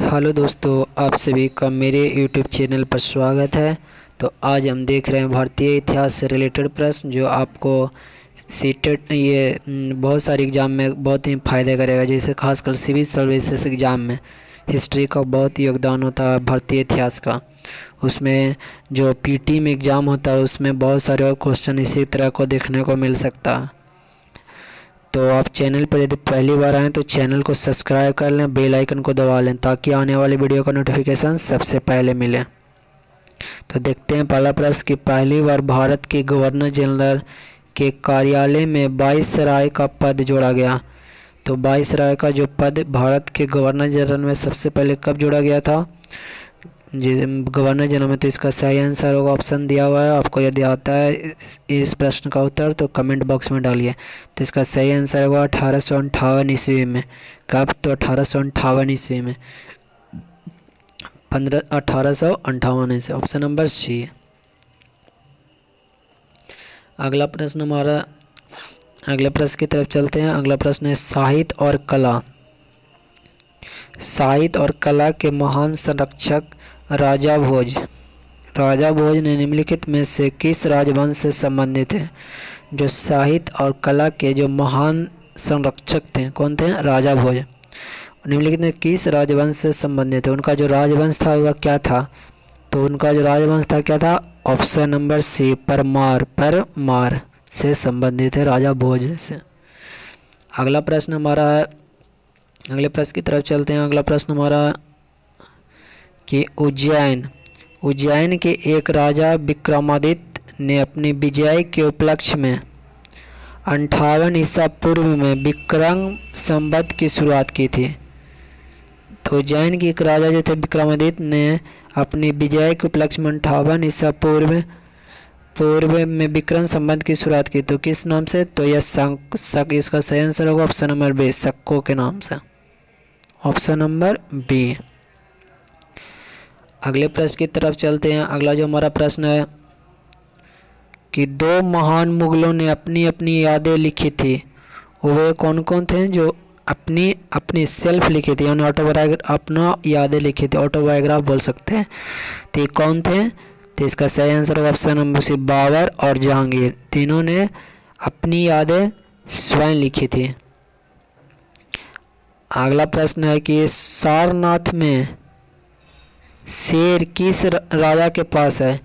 Hello दोस्तों, आप सभी का मेरे YouTube चैनल पर स्वागत है। तो आज हम देख रहे हैं भारतीय इतिहास से रिलेटेड प्रश्न जो आपको सीटेट बहुत सारे एग्ज़ाम में बहुत ही फ़ायदा करेगा। जैसे खासकर सिविल सर्विसेज एग्ज़ाम में हिस्ट्री का बहुत योगदान होता है भारतीय इतिहास का। उसमें जो पीटी में एग्ज़ाम होता है उसमें बहुत सारे और क्वेश्चन इसी तरह को देखने को मिल सकता है। तो आप चैनल पर यदि पहली बार आएँ तो चैनल को सब्सक्राइब कर लें, बेल आइकन को दबा लें ताकि आने वाली वीडियो का नोटिफिकेशन सबसे पहले मिले। तो देखते हैं पहला प्रश्न कि पहली बार भारत के गवर्नर जनरल के कार्यालय में वाइसराय का पद जोड़ा गया। तो वाइसराय का जो पद भारत के गवर्नर जनरल में सबसे पहले कब जोड़ा गया था? गवर्नर जनरल में। तो इसका सही आंसर होगा, ऑप्शन दिया हुआ है आपको। यदि आता है इस प्रश्न का उत्तर तो कमेंट बॉक्स में डालिए। तो इसका सही आंसर होगा 1858 ईस्वी में। कब? तो 1858 ईस्वी में, 1858 से। Option number C. अगला प्रश्न हमारा, अगले प्रश्न की तरफ चलते हैं। अगला प्रश्न है साहित्य और कला। साहित्य और कला के महान संरक्षक राजा भोज ने निम्नलिखित में से किस राजवंश से संबंधित है? जो साहित्य और कला के जो महान संरक्षक थे, कौन थे? राजा भोज। निम्नलिखित में किस राजवंश से संबंधित है? उनका जो राजवंश था वह क्या था? तो उनका जो राजवंश था क्या था? ऑप्शन नंबर सी, परमार से संबंधित है, राजा भोज से। अगला प्रश्न हमारा, अगले प्रश्न की तरफ चलते हैं। अगला प्रश्न हमारा कि उज्जैन के एक राजा विक्रमादित्य ने अपनी विजय के उपलक्ष्य में 58 ईसा पूर्व में विक्रम संवत की शुरुआत की थी। तो उज्जैन के एक राजा जो थे विक्रमादित्य ने अपनी विजय के उपलक्ष्य में 58 ईसा पूर्व में विक्रम संवत की शुरुआत की। तो किस नाम से? तो यह इसका सही आंसर होगा ऑप्शन नंबर बी, शक्कों के नाम से। Option number B. अगले प्रश्न की तरफ चलते हैं। अगला जो हमारा प्रश्न है कि दो महान मुगलों ने अपनी अपनी यादें लिखी थी, वे कौन कौन थे? जो अपनी सेल्फ लिखी थी, यानी अपना यादें लिखी थी, ऑटोबायोग्राफ बोल सकते हैं। तो ये कौन थे? तो इसका सही आंसर होगा ऑप्शन नंबर सी, बाबर और जहांगीर। तीनों ने अपनी यादें स्वयं लिखी थी। अगला प्रश्न है कि सारनाथ में शेर किस राजा के पास है?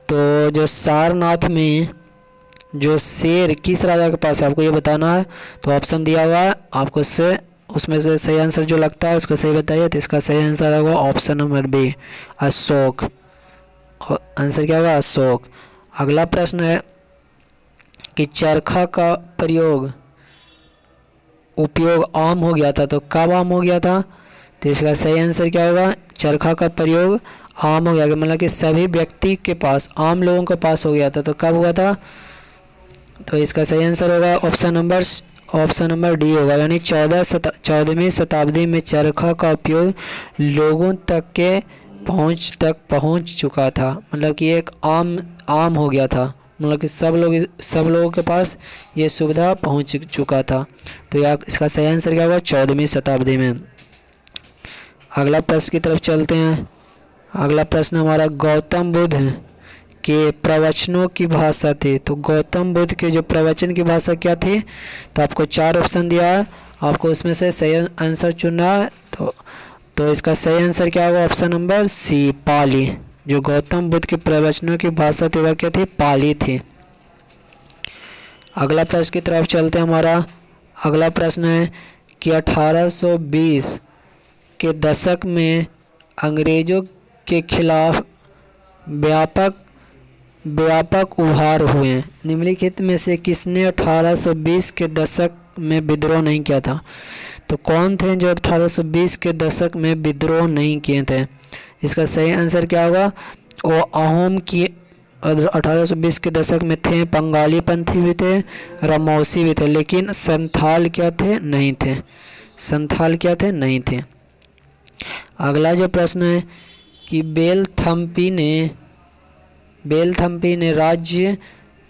तो जो सारनाथ में जो शेर किस राजा के पास है आपको ये बताना है। तो ऑप्शन दिया हुआ है आपको, उसमें से सही आंसर जो लगता है उसको सही बताइए। तो इसका सही आंसर होगा option number B, Ashok. Answer क्या होगा? अशोक। अगला प्रश्न है कि चरखा का उपयोग आम हो गया था, तो कब आम हो गया था? तो इसका सही आंसर क्या होगा? चरखा का प्रयोग आम हो गया, मतलब कि सभी व्यक्ति के पास, आम लोगों के पास हो गया था। तो कब हुआ था? तो इसका सही आंसर होगा ऑप्शन नंबर डी होगा, यानी 14वीं शताब्दी में चरखा का उपयोग लोगों तक के पहुंच चुका था। मतलब कि एक आम हो गया था, मतलब कि सब लोगों के पास ये सुविधा पहुंच चुका था। तो यह इसका सही आंसर क्या होगा? 14वीं शताब्दी में। अगला प्रश्न की तरफ चलते हैं। अगला प्रश्न हमारा गौतम बुद्ध के प्रवचनों की भाषा थी। तो गौतम बुद्ध के जो प्रवचन की भाषा क्या थी? तो आपको 4 ऑप्शन दिया है, आपको उसमें से सही आंसर चुनना है। तो इसका सही आंसर क्या होगा? ऑप्शन नंबर सी, पाली। जो गौतम बुद्ध के प्रवचनों की भाषा थी वह क्या थी? पाली थी। अगला प्रश्न की तरफ चलते हैं। हमारा अगला प्रश्न है कि 1820 के दशक में अंग्रेजों के खिलाफ व्यापक उभार हुए। निम्नलिखित में से किसने 1820 के दशक में विद्रोह नहीं किया था? तो कौन थे जो 1820 के दशक में विद्रोह नहीं किए थे? इसका सही आंसर क्या होगा? वो अहोम की 1820 के दशक में थे, बंगाली पंथी भी थे, रामौसी भी थे, लेकिन संथाल क्या थे? नहीं थे। संथाल क्या थे? नहीं थे। अगला जो प्रश्न है कि बेलथम्पी ने राज्य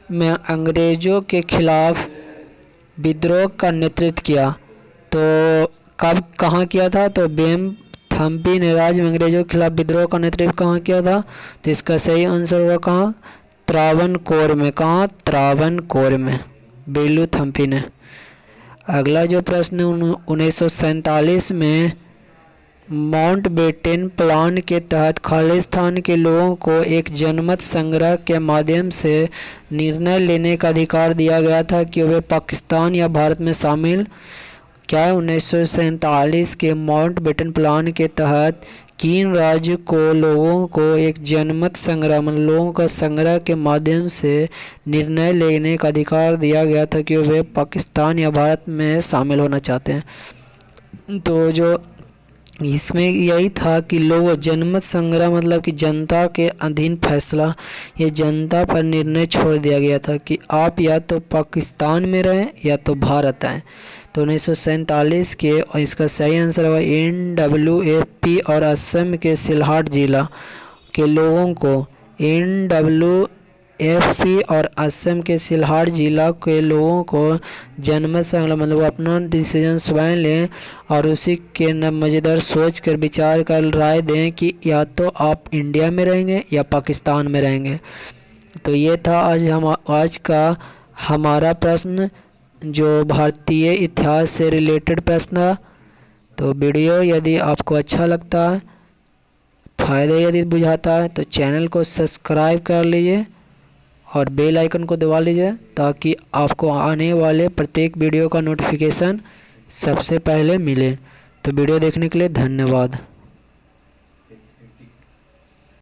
में अंग्रेजों के खिलाफ विद्रोह का नेतृत्व किया। तो कब कहाँ किया था? तो थम्पी ने राज्य में अंग्रेजों के खिलाफ विद्रोह का नेतृत्व कहाँ किया था? तो इसका सही आंसर हुआ कहाँ? त्रावणकोर में। कहाँ? त्रावणकोर में, बेलू थम्पी ने। अगला जो प्रश्न 1947 में माउंटबेटन प्लान के तहत खालिस्तान के लोगों को एक जनमत संग्रह के माध्यम से निर्णय लेने का अधिकार दिया गया था कि वे पाकिस्तान या भारत में शामिल। क्या 1947 के माउंटबेटन प्लान के तहत किन राज्य को लोगों को एक जनमत संग्रह मतलब लोगों का संग्रह के माध्यम से निर्णय लेने का अधिकार दिया गया था कि वे पाकिस्तान या भारत में शामिल होना चाहते हैं? तो जो इसमें यही था कि लोग जनमत संग्रह मतलब कि जनता के अधीन फैसला, ये जनता पर निर्णय छोड़ दिया गया था कि आप या तो पाकिस्तान में रहें या तो भारत आएँ। तो 1947 के, और इसका सही आंसर होगा NWFP और असम के सिलहाट जिला के लोगों को NWFP और असम के सिलहाट जिला के लोगों को जनमत संग्रह मतलब अपना डिसीजन स्वयं लें और उसी के मज़ेदार सोच कर विचार कर राय दें कि या तो आप इंडिया में रहेंगे या पाकिस्तान में रहेंगे। तो ये था आज का हमारा प्रश्न, जो भारतीय इतिहास से रिलेटेड प्रश्न था। तो वीडियो यदि आपको अच्छा लगता है, फ़ायदे यदि बुझाता है, तो चैनल को सब्सक्राइब कर लीजिए और बेल आइकन को दबा लीजिए ताकि आपको आने वाले प्रत्येक वीडियो का नोटिफिकेशन सबसे पहले मिले। तो वीडियो देखने के लिए धन्यवाद।